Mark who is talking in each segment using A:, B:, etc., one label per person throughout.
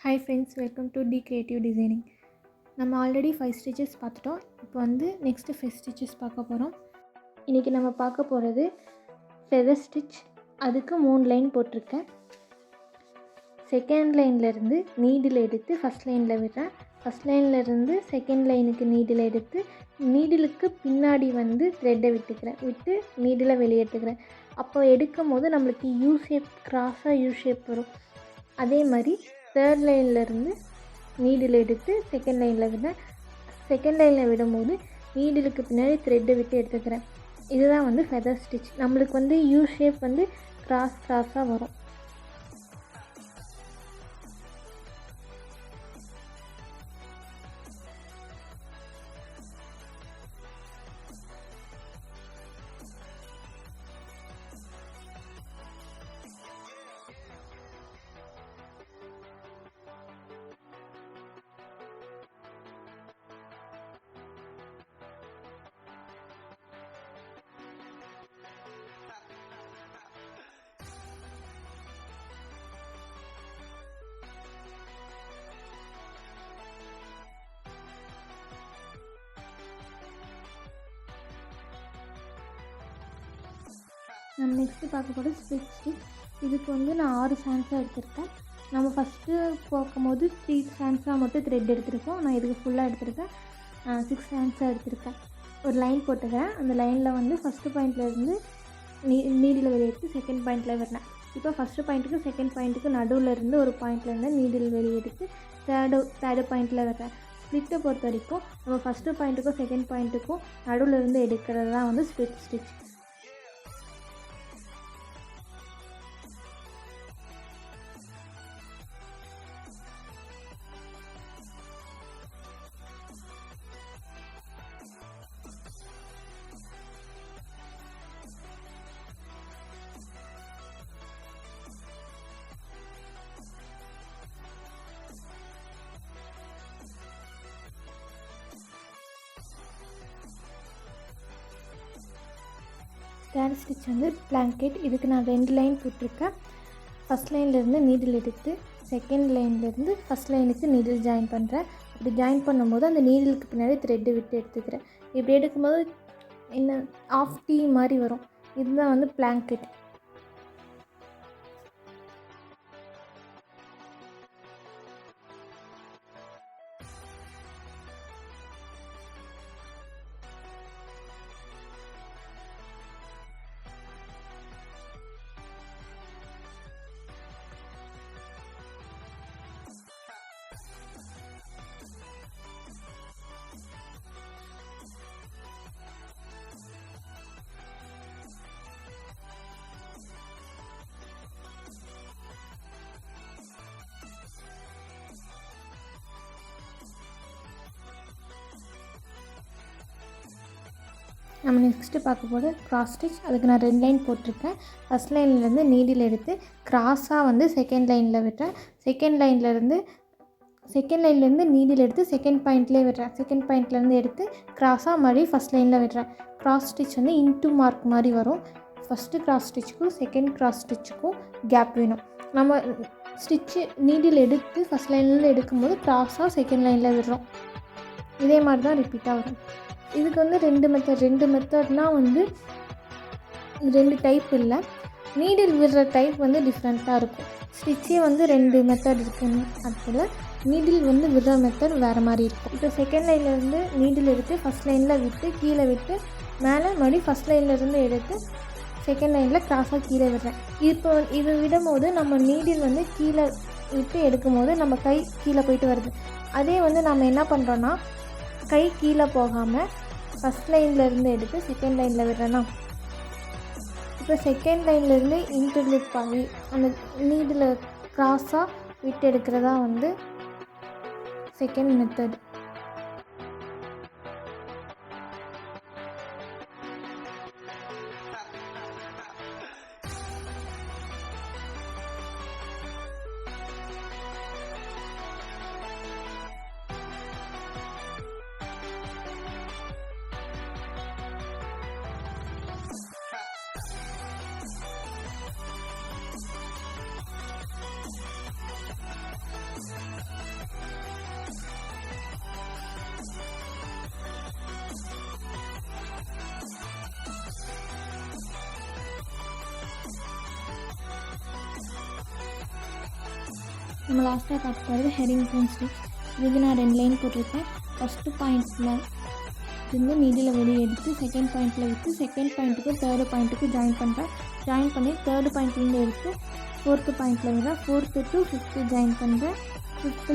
A: Hi friends, welcome to D Creative Designing. நம்ம already 5 stitches பார்த்துட்டோம். இப்போ வந்து நெக்ஸ்ட்டு 5 ஸ்டிச்சஸ் பார்க்க போகிறோம். இன்றைக்கி நம்ம பார்க்க போகிறது ஃபெதர் ஸ்டிச். அதுக்கு 3 லைன் போட்டிருக்கேன். செகண்ட் லைன்லேருந்து நீடில் எடுத்து ஃபஸ்ட் லைனில் விடுறேன். ஃபஸ்ட் லைன்லேருந்து செகண்ட் லைனுக்கு நீடில் எடுத்து நீடிலுக்கு பின்னாடி வந்து த்ரெட்டை விட்டு நீடில் வெளியே எடுத்துக்கிறேன். அப்போ எடுக்கும் போது நம்மளுக்கு யூ ஷேப், கிராஸாக யூ ஷேப் வரும். அதே மாதிரி தேர்ட் லைன்லேருந்து நீடில் எடுத்து செகண்ட் லைனில் விடுறேன். செகண்ட் லைனில் விடும்போது நீடிலுக்கு பின்னாடி த்ரெட்டை விட்டு எடுத்துக்கிறேன். இதுதான் வந்து ஃபெதர் ஸ்டிச். நம்மளுக்கு வந்து யூ ஷேப் வந்து கிராஸாக வரும். நம்ம நெக்ஸ்ட்டு பார்க்க போகிறது ஸ்ப்ளிட் ஸ்டிச். இதுக்கு வந்து நான் 6 ஸ்டாண்ட்ஸாக எடுத்திருக்கேன். நம்ம ஃபஸ்ட்டு பார்க்கும்போது 3 ஸ்டாண்ட்ஸாக மட்டும் த்ரெட் எடுத்திருக்கோம். நான் இதுக்கு ஃபுல்லாக எடுத்திருக்கேன். 6 ஸ்டாண்ட்ஸாக எடுத்திருக்கேன். ஒரு லைன் போட்டுக்கிறேன். அந்த லைனில் வந்து ஃபஸ்ட்டு பாயிண்ட்லேருந்து நீடில் வெளியே எடுத்து செகண்ட் பாயிண்டில் விடுறேன். இப்போ ஃபஸ்ட்டு பாயிண்ட்டுக்கு செகண்ட் பாயிண்ட்டுக்கு நடுவில் இருந்து ஒரு பாயிண்ட்லேருந்து நீடில் வெளியே எடுத்து தேர்டு பாயிண்டில் விடுறேன். ஸ்ப்ளிட்டை பொறுத்த வரைக்கும் நம்ம ஃபஸ்ட்டு பாயிண்ட்டுக்கும் செகண்ட் பாயிண்ட்டுக்கும் நடுவில் இருந்து எடுக்கிறது தான் வந்து ஸ்ப்ளிட் ஸ்டிச். தேர்ட் ஸ்டிச் வந்து பிளாங்கெட். இதுக்கு நான் 2 லைன் போட்டிருக்கேன். ஃபஸ்ட் லைன்லேருந்து நீடில் எடுத்து செகண்ட் லைன்லேருந்து ஃபஸ்ட் லைனுக்கு நீடில் ஜாயின் பண்ணுறேன். அப்படி ஜாயின் பண்ணும்போது அந்த நீடிலுக்கு பின்னாடி த்ரெட்டு விட்டு எடுத்துக்கிறேன். இப்படி எடுக்கும்போது என்ன ஆஃப் டீ மாதிரி வரும். இதுதான் வந்து பிளாங்கெட். நம்ம நெக்ஸ்ட்டு பார்க்க போது கிராஸ் ஸ்டிச். அதுக்கு நான் 2 லைன் போட்டிருக்கேன். ஃபஸ்ட் லைன்லேருந்து நீடில் எடுத்து கிராஸாக வந்து செகண்ட் லைனில் விடுறேன். செகண்ட் லைன்லேருந்து நீடில் எடுத்து செகண்ட் பாயிண்ட்லேயே விடுறேன். செகண்ட் பாயிண்ட்லேருந்து எடுத்து கிராஸாக மறுபடியும் ஃபஸ்ட் லைனில் விடுறேன். கிராஸ் ஸ்டிச் வந்து இன்ட்டு மார்க் மாதிரி வரும். ஃபஸ்ட்டு கிராஸ் ஸ்டிச்சுக்கும் செகண்ட் கிராஸ் ஸ்டிச்சுக்கும் கேப் வேணும். நம்ம ஸ்டிச்சு நீடில் எடுத்து ஃபஸ்ட் லைனில் எடுக்கும்போது கிராஸாக செகண்ட் லைனில் விடுறோம். இதே மாதிரி தான் ரிப்பீட்டாக வரும். இதுக்கு வந்து 2 மெத்தட்னால் வந்து 2 டைப் இல்லை. நீடில் விடுற டைப் வந்து டிஃப்ரெண்ட்டாக இருக்கும். ஸ்டிச்சே வந்து 2 மெத்தட் இருக்குன்னு அதில் நீடில் வந்து விடுற மெத்தட் வேறு மாதிரி இருக்கும். இப்போ செகண்ட் லைன்லேருந்து நீடில் எடுத்து ஃபஸ்ட் லைனில் விட்டு கீழே விட்டு மேலே மறுபடியும் ஃபஸ்ட் லைன்லேருந்து எடுத்து செகண்ட் லைனில் கிராஸாக கீழே விடுறேன். இப்போ இது விடும்போது நம்ம நீடில் வந்து கீழே விட்டு எடுக்கும்போது நம்ம கை கீழே போயிட்டு வருது. அதே வந்து நம்ம என்ன பண்ணுறோன்னா கை கீழே போகாமல் ஃபஸ்ட் லைன்லேருந்து எடுத்து செகண்ட் லைனில் விடுறேன்னா இப்போ செகண்ட் லைன்லேருந்து இன்டர்லிப் பாதி அந்த நீடில் கிராஸாக விட்டு எடுக்கிறதா வந்து செகண்ட் மெத்தட். நம்ம லாஸ்ட்டாக பார்க்க போகிறது ஹெரிங்போன் ஸ்டிச். இதுக்கு நான் 2 லைன் போட்டிருக்கேன். ஃபஸ்ட்டு பாயிண்ட்டில் இருந்து நீடில் வெளியே எடுத்து செகண்ட் பாயிண்ட்டில் விட்டு செகண்ட் பாயிண்ட்டுக்கு தேர்டு பாயிண்ட்டுக்கு ஜாயின் பண்ணுறேன். ஜாயின் பண்ணி தேர்டு பாயிண்ட்லேருந்து எடுத்து ஃபோர்த்து பாயிண்ட்டில் விடுறேன். 4th to 5th ஜாயின் பண்ணுறேன். 5th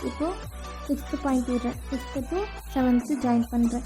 A: இப்போது 6th பாயிண்ட் விடுறேன். 6th to 7th ஜாயின் பண்ணுறேன்.